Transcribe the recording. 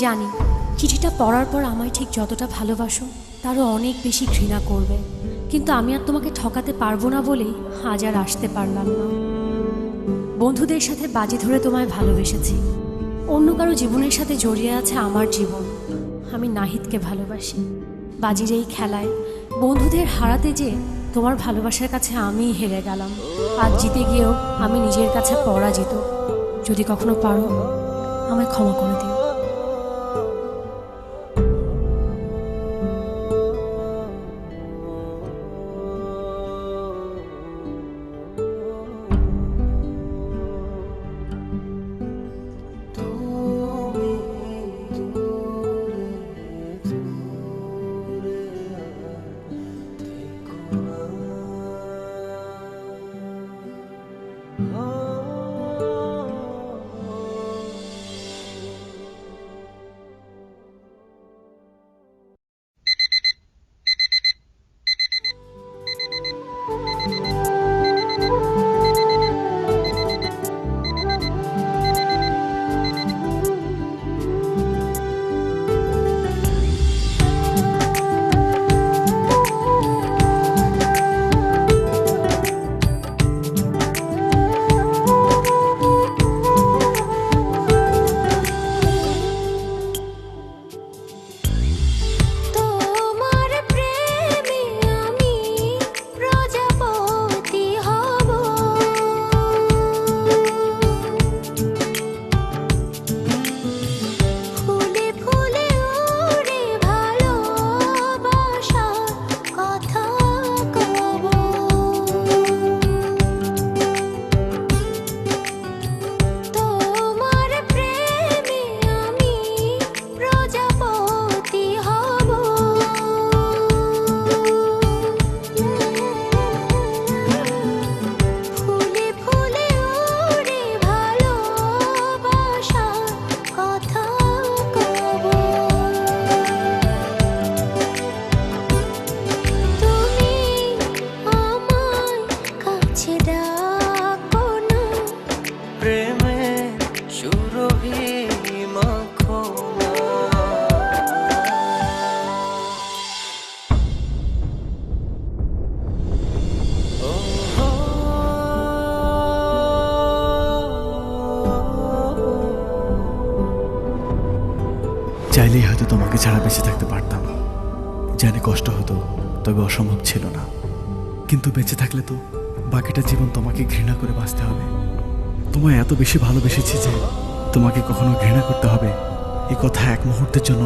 জানি চিঠিটা পড়ার পর আমায় ঠিক যতটা ভালোবাসো তারও অনেক বেশি ঘৃণা করবে, কিন্তু আমি আর তোমাকে ঠকাতে পারবো না বলেই আজ আর আসতে পারলাম না। বন্ধুদের সাথে বাজি ধরে তোমায় ভালোবেসেছি, অন্য কারো জীবনের সাথে জড়িয়ে আছে আমার জীবন। আমি নাহিদকে ভালোবাসি। বাজির এই খেলায় বন্ধুদের হারাতে যে তোমার ভালোবাসার কাছে আমিই হেরে গেলাম। আজ জিতে গিয়েও আমি নিজের কাছে পরাজিত। যদি কখনো পারো আমায় ক্ষমা করে দিও। চাইলেই হয়তো তোমাকে ছাড়া বেঁচে থাকতে পারতাম। জানি কষ্ট হতো, তবে অসম্ভব ছিল না। কিন্তু বেঁচে থাকলে তো বাকিটা জীবন তোমাকে ঘৃণা করে বাঁচতে হবে। তোমায় এত বেশি ভালোবেসেছি যে তোমাকে কখনো ঘৃণা করতে হবে এই কথা এক মুহূর্তের জন্য